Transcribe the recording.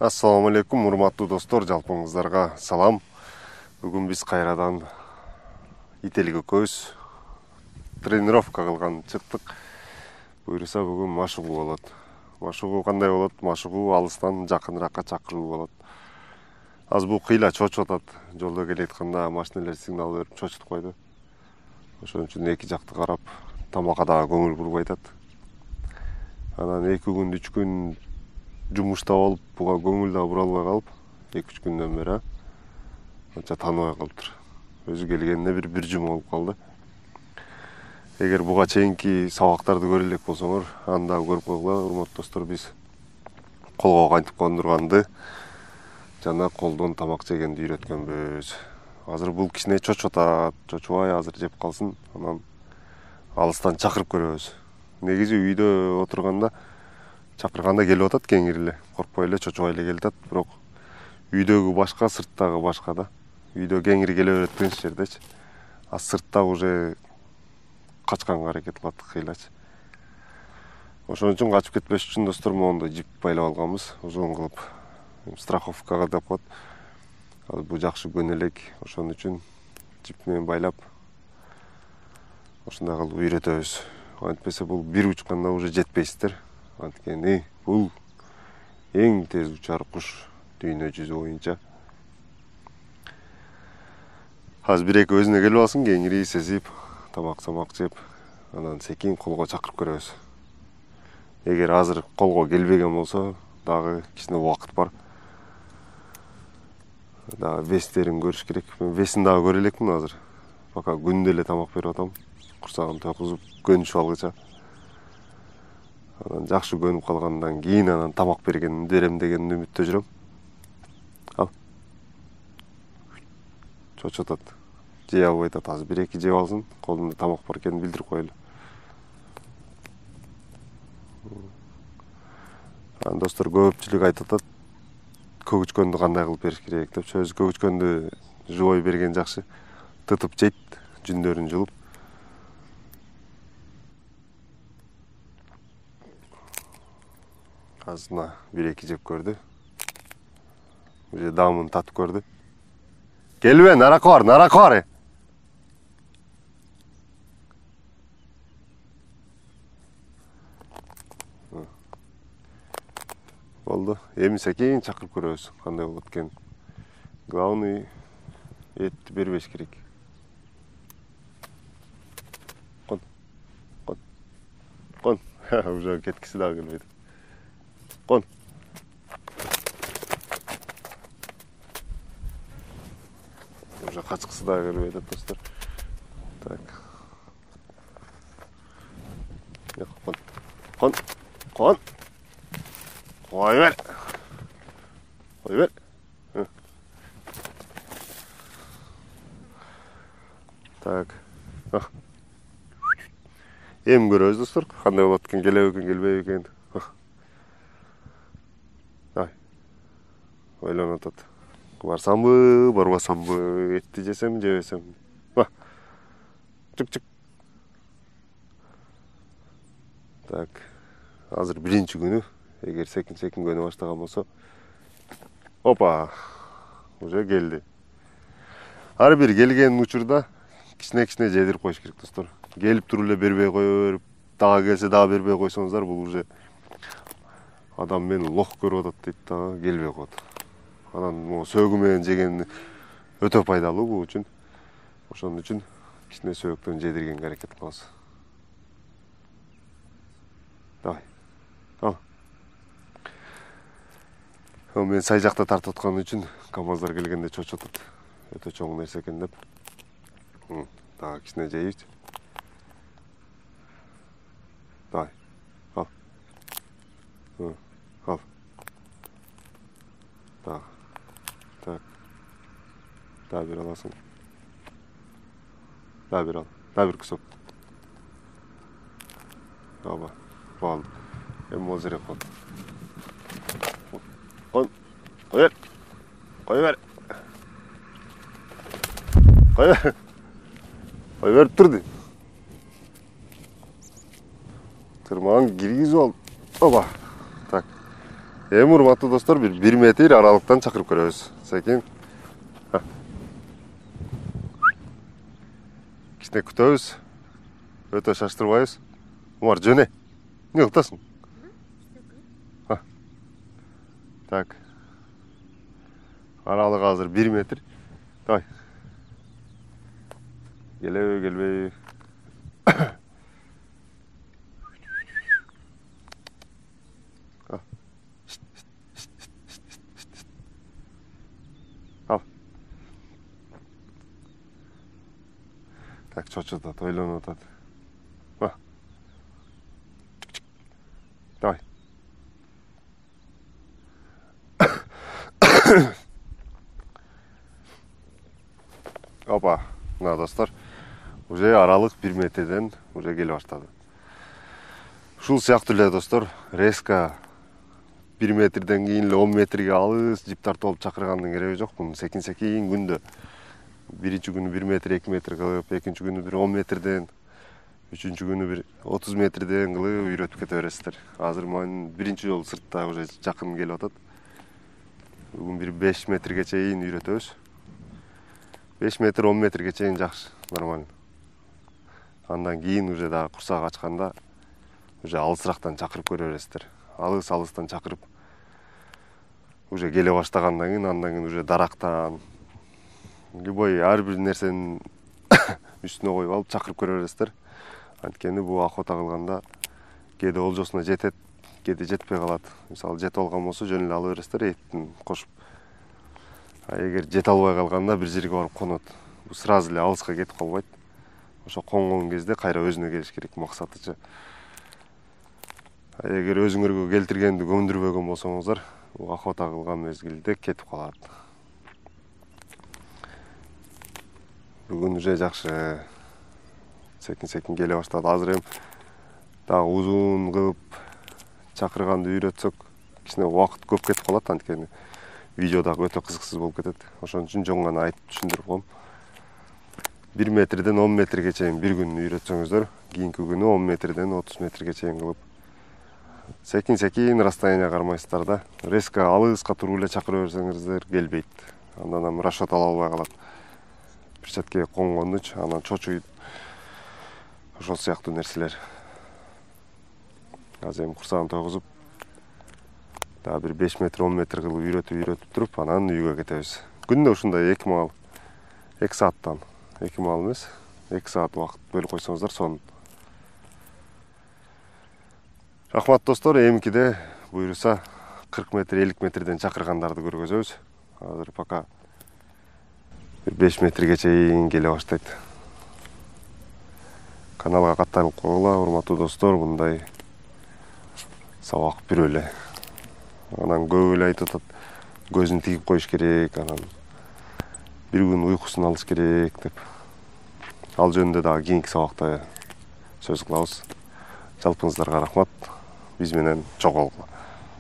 Ассаламу алейкум, урматтуу достор, жалпыңыздарга салам. Бүгүн биз кайрадан ителик экөөбүз тренировка кылган чыктык. Буюрса бүгүн машыгуу болот. Машыгуу кандай болот? Машыгуу алыстан жакыныракка чакыруу болот. Аз бул кыйла чочуп атат. Жолдо келеатканда машиналар сигнал берип чочутуп койду. Ошон үчүн эки жакты карап, тамакка дагы көңүл бурбай атат. Анан 2 күн 3 күн жумушта болуп, буга көңүл да бура албай калып, 2-3 күндөн бери анча тааныбай калыптыр. Өзү келгенине бир жум болуп калды. Эгер буга чейинки сабактарды көрө элек болсоңор, анда көрүп койгула, урматтуу достор, биз колго кантип кондурганды жана колдон тамак жегенди үйрөткөнбүз. Азыр бул кичине чочуп атат, чочубай азыр жеп калсын, анан алыстан чакырып көрөбүз. Негизи үйдө отурганда чакырганда келип атат кеңири эле, коркпой эле, чочубай эле келип атат, бирок үйдөгү башка, сырттагы башка да. Үйдө кеңири келе берет тынч жердечи. А сыртта уже качканга аракет кылат кыйлачы. Ошон үчүн качып кетпеш үчүн достор моундай жип байлап алганбыз, узун кылып. Страховкага деп коет. Бул жакшы көн элек, ошон үчүн жип менен байлап ошондой кылып үйрөтөбүз. Антпесе бул бир учканда уже жетпейсиздер. Анткени бул эң тез учар куш дүйнө жүзү боюнча. Азыр бир-эки өзүнө келип алсын, кеңири сезип, тамак жеп, анан секин колго чакырып көрөбүз. Эгер азыр колго келбеген болсо, дагы кичине убакыт бар. Дагы вестерин көрүш керек. Мен весин дагы көрө элекмин азыр. Пока күндө эле тамак берип атам. Курсагым тойкузуп, көнүшүп алгыча. Анан жакшы көнүп калгандан кийин анан тамак берем деген үмүттө жүрөм. Ал. Чочуп атат. Жей албай атат. Азыр 1-2 жеп алсын, колунда тамак бар экенин билдирип коелу. Анан достор көпчүлүк айтып атат, көгүчкөндү кандай кылып бериш керек деп. Сөз көгүчкөндү жубой берген жакшы. Тытып жейт, жүндөрүн жулуп. Азына 1-2 жеп көрдү. Уже даамын татып көрдү. Келбе, наракы бар. Болду. Эми секин чакырып көрөбүз, кандай болот экен. Главный этти бербеш керек. Кон. Уже кеткиси дагы келбейт. Кон. Уже качкысы дагы келбей атат, достор. Так. Кон. Кой бер. Так. Эми көрөбүз, достор, кандай болот экен, келеби экен, келбейби экен. Ойлонуп атат. Барсамбы, барбасамбы, этти жесем, жебесем. Чык. Так. Азыр биринчи күнү, эгер секин көнү баштаган болсо, опа, уже келди. Ар бир келген учурда кичине жедирип коюш керек, достор. Келип туруп эле бербей кое берип, дагы келсе дагы бербей койсоңуздар, бул уже адам мени лох көрүп атат дейт дагы, келбей коет. Анан сөөгү менен жеген өтө пайдалуу бул үчүн. Ошон үчүн кичине сөөктөн жедиргенге аракет кылабыз. Давай. Ал. Мен сай жакта тартып аткан үчүн КамАЗдар келгенде чочуп атат. Өтө чоң нерсе экен деп. Дагы кичине жейбиз. Давай. Ал. Ал. Так. Дагы бир аласың. Дагы бир ал. Дагы бир кусок. Аба. Болду. Эми могу жерге кой. Кой бер турду. Тырмаган киргизип ал. Оба. Так. Эми урматтуу достор, bir 1 метр аралыктан чакырып көрөбүз. Секин. Кичине күтөбүз. Өтө шаштырбайбыз. Умар, жөне. Эмне кыласың? Так. Аралык азыр 1 метр. Давай. Келеби, келбейби? Ал. Так, чочотот, ойлонуп атат. Давай. Опа, мына достор, уже аралык 1 метрден уже келе баштады. Ушул сыяктуу эле достор, резко 1 метрден кийин эле 10 метрге алыс жип тартып алып чакыргандын кереги жок. Муну секин күндө биринчи күнү 1 метр, 2 метр кылып, экинчи күнү бир 10 метрден, үчүнчү күнү бир 30 метрден кылып үйрөтүп кете бересиздер. Азыр мен биринчи жолу сыртта уже жакын келип атат. Бүгүн бир 5 метрге чейин үйрөтөбүз. 5 метр, 10 метрге чейин жакшы, нормально. Андан кийин уже дагы курсак ачканда уже алысырактан чакырып көрө бересиздер. Алыстан чакырып уже келе баштагандан кийин, андан кийин уже дарактан любой ар бир нерсенин үстүнө коюп алып чакырып көрө бересиздер. Анткени бул охота кылганда кээде олжосуна жетет, кээде жетпей калат. Мисалы жетип алган болсо жөн эле ала бересиздер, эттин кошуп. А эгер жете албай калганда бир жерге барып конот. Бул сразу эле алыска кетип калбайт. Ошо конгон кезде кайра өзүнө келиш керек, максатычы. А эгер өзүңөргө келтиргенди көндүрбөгөн болсоңуздар, бул охота кылган мезгилде кетип калат. Бүгүн уже жакшы. Секин келе баштады. Азыр эми дагы узун кылып чакырганды үйрөтсөк, кичине убакыт көп кетип калат, анткени видео дагы өтө кызыксыз болуп кетет. Ошон үчүн жөн гана айтып түшүндүрүп коем. 1 метрден 10 метрге чейин бир күн үйрөтсөңүздөр, кийинки күнү 10 метрден 30 метрге чейин кылып секин расстояние кармайсыздар да. Резко алыска туруп эле чакыра берсеңиздер келбейт. Андан расчет ала албай калат. Бир четке конгондучу, анан чочуйт. Ошол сыяктуу нерселер. Азыр эми курсагын тойгузуп, дагы бир 5 метр, 10 метр кылып үйрөтүп туруп, анан үйгө кетебиз. Күндө ушундай 2 маал, 2 сааттан, 2 маал эмес, 2 саат убакыт бөлүп койсоңуздар сонун. Рахмат достор, эмкиде буйруса 40 метр, 50 метрден чакыргандарды көргөзөбүз. Азыр пока 5 метрге чейин келе баштайт. Каналга катталып койгула, урматтуу достор, мындай сабак бирөө эле. Анан көп эле айтып атат, көзүн тигип коюш керек, анан бир күн уйкусун алыш керек деп. Ал жөнүндө дагы кийинки сабакта сөз кылабыз. Жалпыңыздарга рахмат. Биз менен чогуу болгула.